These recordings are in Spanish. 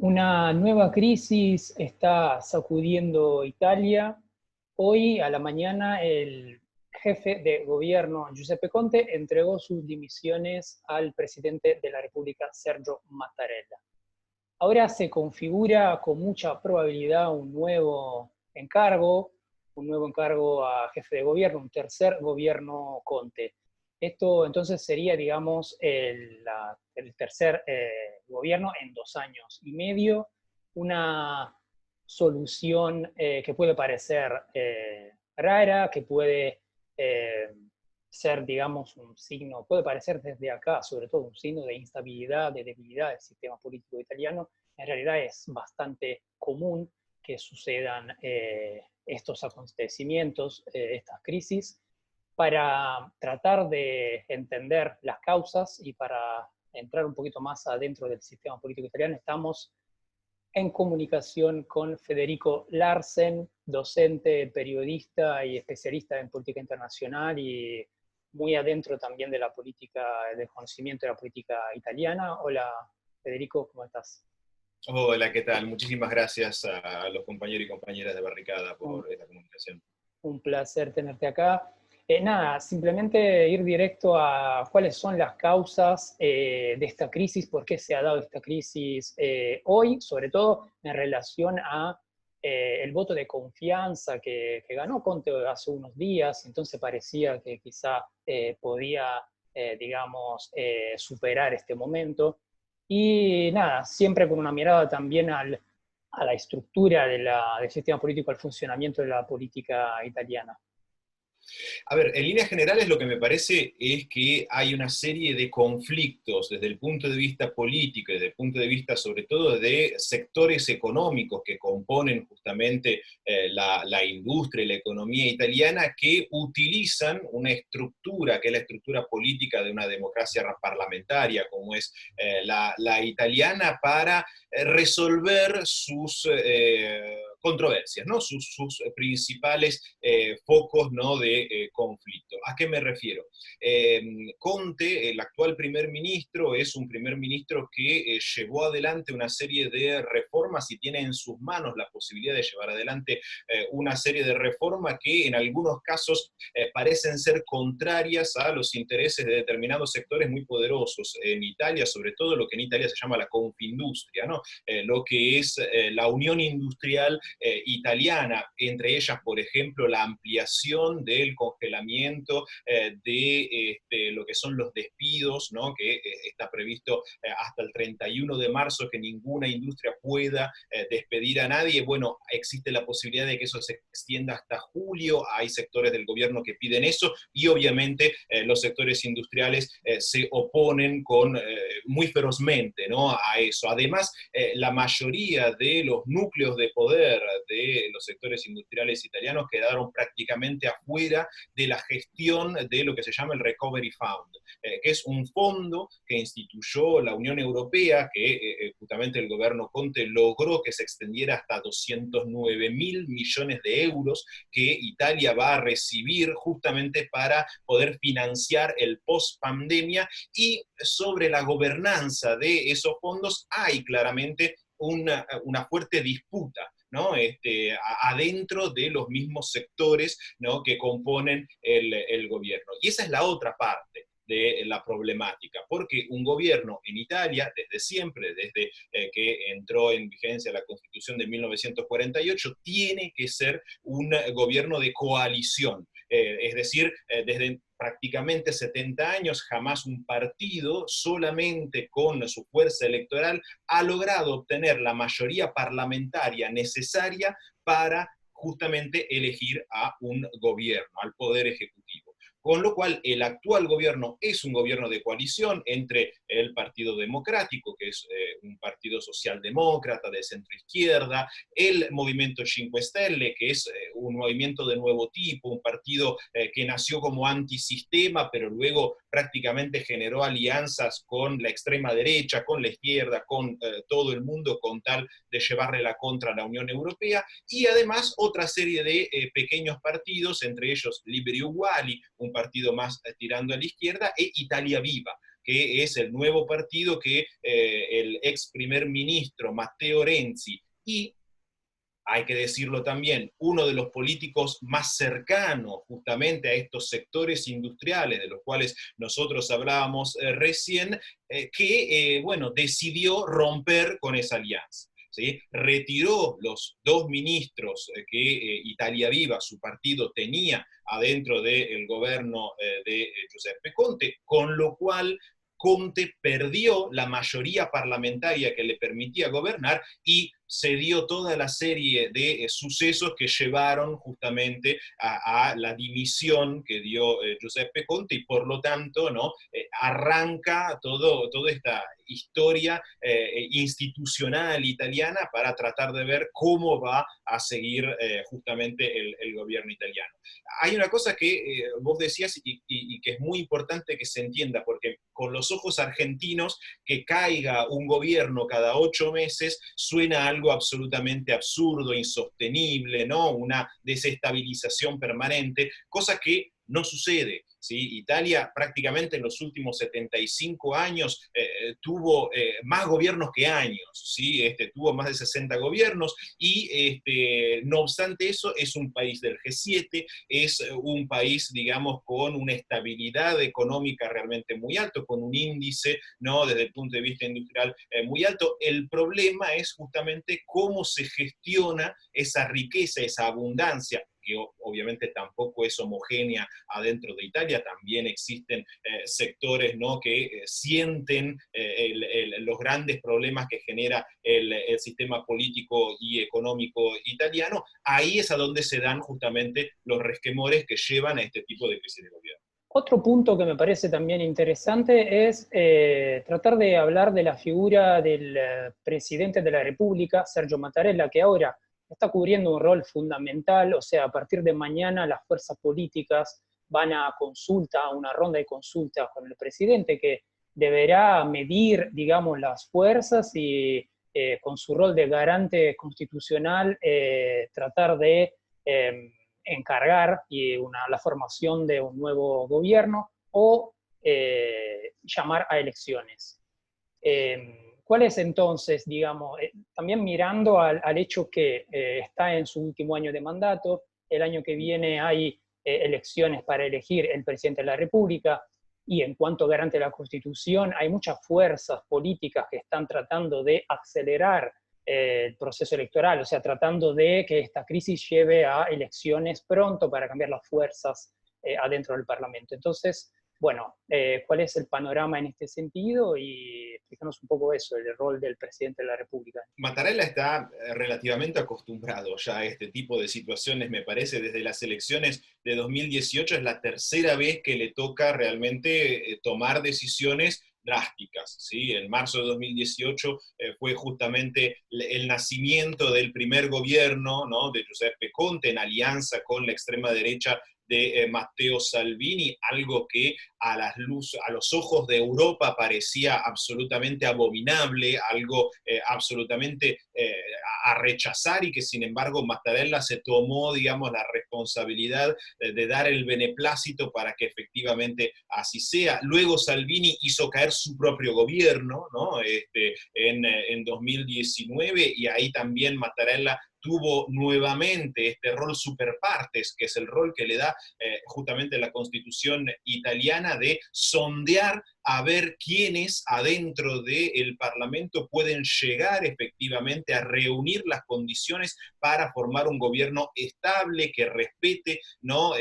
Una nueva crisis está sacudiendo Italia. Hoy a la mañana el jefe de gobierno Giuseppe Conte entregó sus dimisiones al presidente de la República, Sergio Mattarella. Ahora se configura con mucha probabilidad un nuevo encargo a jefe de gobierno, un tercer gobierno Conte. Esto entonces sería, digamos, el tercer gobierno en 2 años y medio, una solución que puede parecer rara, que puede ser, digamos, un signo, puede parecer desde acá, sobre todo un signo de instabilidad, de debilidad del sistema político italiano. En realidad es bastante común que sucedan estos acontecimientos, estas crisis. Para tratar de entender las causas y para entrar un poquito más adentro del sistema político italiano, estamos en comunicación con Federico Larsen, docente, periodista y especialista en política internacional y muy adentro también de la política, del conocimiento de la política italiana. Hola, Federico, ¿cómo estás? Hola, ¿qué tal? Muchísimas gracias a los compañeros y compañeras de Barricada Un, por esta comunicación. un placer tenerte acá. Nada, simplemente ir directo a cuáles son las causas de esta crisis, por qué se ha dado esta crisis hoy, sobre todo en relación a el voto de confianza que ganó Conte hace unos días, entonces parecía que quizá podía, digamos, superar este momento. Y nada, siempre con una mirada también a la estructura del sistema político, al funcionamiento de la política italiana. A ver, en líneas generales lo que me parece es que hay una serie de conflictos desde el punto de vista político, desde el punto de vista sobre todo de sectores económicos que componen justamente la industria y la economía italiana, que utilizan una estructura, que es la estructura política de una democracia parlamentaria como es la italiana, para resolver sus controversias, ¿no? sus principales focos, ¿no?, de conflicto. ¿A qué me refiero? Conte, el actual primer ministro, es un primer ministro que llevó adelante una serie de reformas y tiene en sus manos la posibilidad de llevar adelante una serie de reformas que en algunos casos parecen ser contrarias a los intereses de determinados sectores muy poderosos en Italia, sobre todo lo que en Italia se llama la Confindustria, ¿no? Lo que es la Unión Industrial italiana, entre ellas, por ejemplo, la ampliación del congelamiento de lo que son los despidos, ¿no?, que está previsto hasta el 31 de marzo, que ninguna industria pueda despedir a nadie. Bueno, existe la posibilidad de que eso se extienda hasta julio, hay sectores del gobierno que piden eso, y obviamente los sectores industriales se oponen muy ferozmente, ¿no?, a eso. Además, la mayoría de los núcleos de poder de los sectores industriales italianos quedaron prácticamente afuera de la gestión de lo que se llama el Recovery Fund, que es un fondo que instituyó la Unión Europea, que justamente el gobierno Conte logró que se extendiera hasta 209.000 millones de euros que Italia va a recibir justamente para poder financiar el post-pandemia. Y sobre la gobernanza de esos fondos hay claramente una fuerte disputa, ¿no? Adentro de los mismos sectores, ¿no?, que componen el gobierno. Y esa es la otra parte de la problemática, porque un gobierno en Italia, desde siempre, desde que entró en vigencia la Constitución de 1948, tiene que ser un gobierno de coalición. Es decir, desde prácticamente 70 años, jamás un partido, solamente con su fuerza electoral, ha logrado obtener la mayoría parlamentaria necesaria para justamente elegir a un gobierno, al poder ejecutivo. Con lo cual, el actual gobierno es un gobierno de coalición entre el Partido Democrático, que es un partido socialdemócrata de centro-izquierda, el Movimiento Cinque Stelle, que es un movimiento de nuevo tipo, un partido que nació como antisistema, pero luego prácticamente generó alianzas con la extrema derecha, con la izquierda, con todo el mundo, con tal de llevarle la contra a la Unión Europea, y además otra serie de pequeños partidos, entre ellos Liberi Uguali, un partido más tirando a la izquierda, e Italia Viva, que es el nuevo partido que el ex primer ministro Matteo Renzi y, hay que decirlo también, uno de los políticos más cercanos justamente a estos sectores industriales de los cuales nosotros hablábamos recién, bueno, decidió romper con esa alianza. ¿Sí? Retiró los dos ministros que Italia Viva, su partido, tenía adentro del gobierno de Giuseppe Conte, con lo cual Conte perdió la mayoría parlamentaria que le permitía gobernar y se dio toda la serie de sucesos que llevaron justamente a la dimisión que dio Giuseppe Conte y por lo tanto, ¿no? Arranca toda esta historia institucional italiana para tratar de ver cómo va a seguir justamente el gobierno italiano. Hay una cosa que vos decías y que es muy importante que se entienda, porque con los ojos argentinos, que caiga un gobierno cada 8 meses suena algo absolutamente absurdo, insostenible, ¿no? Una desestabilización permanente, cosa que no sucede. ¿Sí? Italia prácticamente en los últimos 75 años tuvo más gobiernos que años, ¿sí? Tuvo más de 60 gobiernos y no obstante eso es un país del G7, es un país, digamos, con una estabilidad económica realmente muy alto, con un índice, ¿no? Desde el punto de vista industrial muy alto. El problema es justamente cómo se gestiona esa riqueza, esa abundancia, que obviamente tampoco es homogénea adentro de Italia, también existen sectores, ¿no? que sienten los grandes problemas que genera el sistema político y económico italiano. Ahí es a donde se dan justamente los resquemores que llevan a este tipo de crisis de gobierno. Otro punto que me parece también interesante es tratar de hablar de la figura del presidente de la República, Sergio Mattarella, que ahora está cubriendo un rol fundamental, o sea, a partir de mañana las fuerzas políticas van a consulta, a una ronda de consultas con el presidente que deberá medir, digamos, las fuerzas y con su rol de garante constitucional tratar de encargar la formación de un nuevo gobierno o llamar a elecciones. ¿Cuál es entonces, digamos, también mirando al hecho que está en su último año de mandato, el año que viene hay elecciones para elegir el presidente de la República, y en cuanto garante de la Constitución, hay muchas fuerzas políticas que están tratando de acelerar el proceso electoral, o sea, tratando de que esta crisis lleve a elecciones pronto para cambiar las fuerzas adentro del Parlamento. Entonces, bueno, ¿cuál es el panorama en este sentido? Y explícanos un poco eso, el rol del presidente de la República. Mattarella está relativamente acostumbrado ya a este tipo de situaciones, me parece, desde las elecciones de 2018 es la tercera vez que le toca realmente tomar decisiones drásticas. ¿Sí? En marzo de 2018 fue justamente el nacimiento del primer gobierno, ¿no? de Giuseppe Conte en alianza con la extrema derecha de Matteo Salvini, algo que a los ojos de Europa parecía absolutamente abominable, algo absolutamente a rechazar y que sin embargo Mattarella se tomó, digamos, la responsabilidad de dar el beneplácito para que efectivamente así sea. Luego Salvini hizo caer su propio gobierno, ¿no? en 2019 y ahí también Mattarella tuvo nuevamente este rol super partes, que es el rol que le da justamente la Constitución italiana de sondear a ver quiénes adentro del Parlamento pueden llegar efectivamente a reunir las condiciones para formar un gobierno estable que respete, ¿no?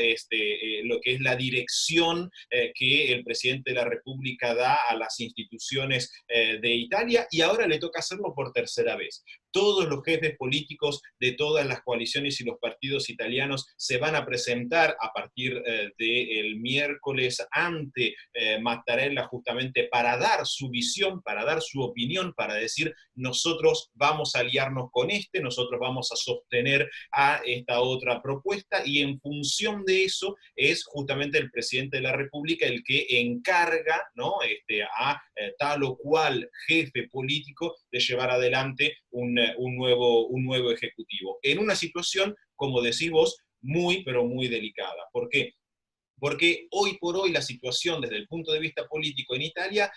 Lo que es la dirección que el presidente de la República da a las instituciones de Italia y ahora le toca hacerlo por tercera vez. Todos los jefes políticos de todas las coaliciones y los partidos italianos se van a presentar a partir del miércoles ante Mattarella justamente para dar su visión, para dar su opinión, para decir nosotros vamos a aliarnos con nosotros vamos a sostener a esta otra propuesta y en función de eso es justamente el presidente de la República el que encarga, ¿no? a tal o cual jefe político de llevar adelante un nuevo ejecutivo. En una situación, como decís vos, muy, pero muy delicada. ¿Por qué? porque hoy por hoy la situación desde el punto de vista político en Italia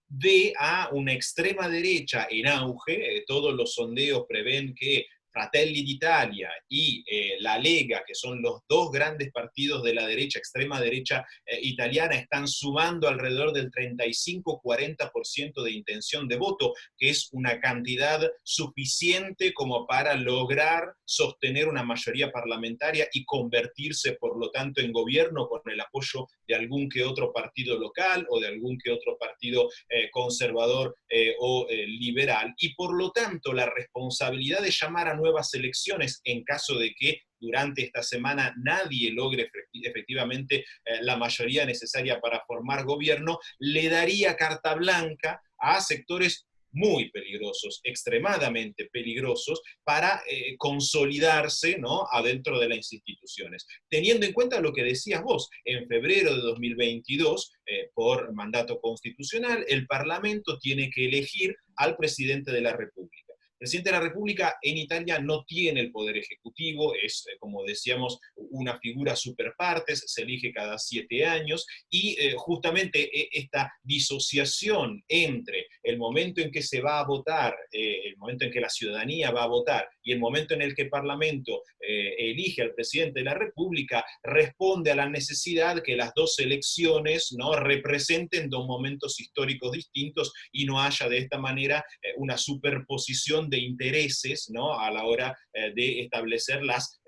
ve a una extrema derecha en auge. Todos los sondeos prevén que Fratelli d'Italia y la Lega, que son los dos grandes partidos de la derecha, extrema derecha italiana, están sumando alrededor del 35-40% de intención de voto, que es una cantidad suficiente como para lograr sostener una mayoría parlamentaria y convertirse, por lo tanto, en gobierno con el apoyo de algún que otro partido local o de algún que otro partido conservador o liberal. Y por lo tanto, la responsabilidad de llamar a nuevas elecciones en caso de que durante esta semana nadie logre efectivamente la mayoría necesaria para formar gobierno, le daría carta blanca a sectores muy peligrosos, extremadamente peligrosos, para consolidarse, ¿no?, adentro de las instituciones. Teniendo en cuenta lo que decías vos, en febrero de 2022, por mandato constitucional, el Parlamento tiene que elegir al presidente de la República. El presidente de la República en Italia no tiene el poder ejecutivo, es, como decíamos, una figura super partes, se elige cada 7 años, y justamente esta disociación entre el momento en que se va a votar, el momento en que la ciudadanía va a votar, y el momento en el que el Parlamento elige al presidente de la República, responde a la necesidad que las dos elecciones, ¿no?, representen dos momentos históricos distintos y no haya de esta manera una superposición de intereses, ¿no?, a la hora de establecer las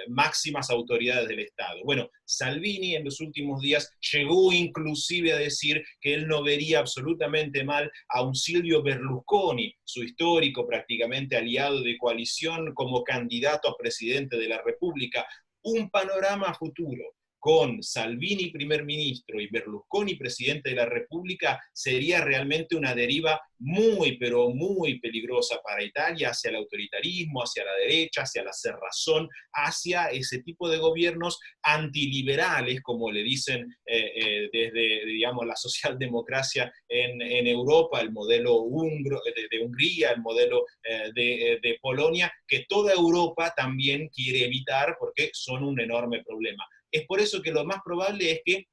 máximas autoridades del Estado. Bueno, Salvini en los últimos días llegó inclusive a decir que él no vería absolutamente mal a un Silvio Berlusconi, su histórico prácticamente aliado de coalición, como candidato a presidente de la República. Un panorama futuro con Salvini primer ministro y Berlusconi presidente de la República sería realmente una deriva muy, pero muy peligrosa para Italia, hacia el autoritarismo, hacia la derecha, hacia la cerrazón, hacia ese tipo de gobiernos antiliberales, como le dicen desde, digamos, la socialdemocracia en Europa, el modelo de Hungría, el modelo de Polonia, que toda Europa también quiere evitar porque son un enorme problema. Es por eso que lo más probable es que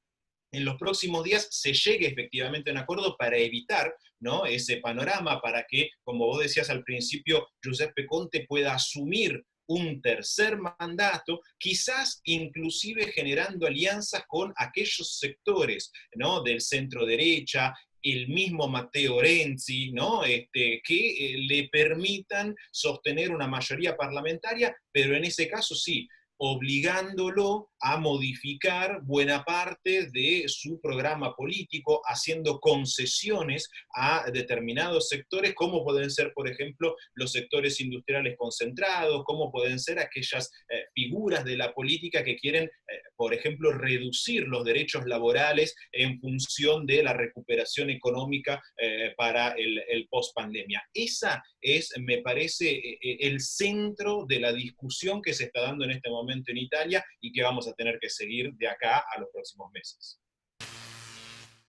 en los próximos días se llegue efectivamente a un acuerdo para evitar, ¿no?, ese panorama, para que, como vos decías al principio, Giuseppe Conte pueda asumir un tercer mandato, quizás inclusive generando alianzas con aquellos sectores, ¿no?, del centro derecha, el mismo Matteo Renzi, ¿no?, que le permitan sostener una mayoría parlamentaria, pero en ese caso sí, obligándolo a modificar buena parte de su programa político, haciendo concesiones a determinados sectores, como pueden ser, por ejemplo, los sectores industriales concentrados, como pueden ser aquellas figuras de la política que quieren, por ejemplo, reducir los derechos laborales en función de la recuperación económica para el post-pandemia. Esa es, me parece, el centro de la discusión que se está dando en este momento en Italia y que vamos a tener que seguir de acá a los próximos meses.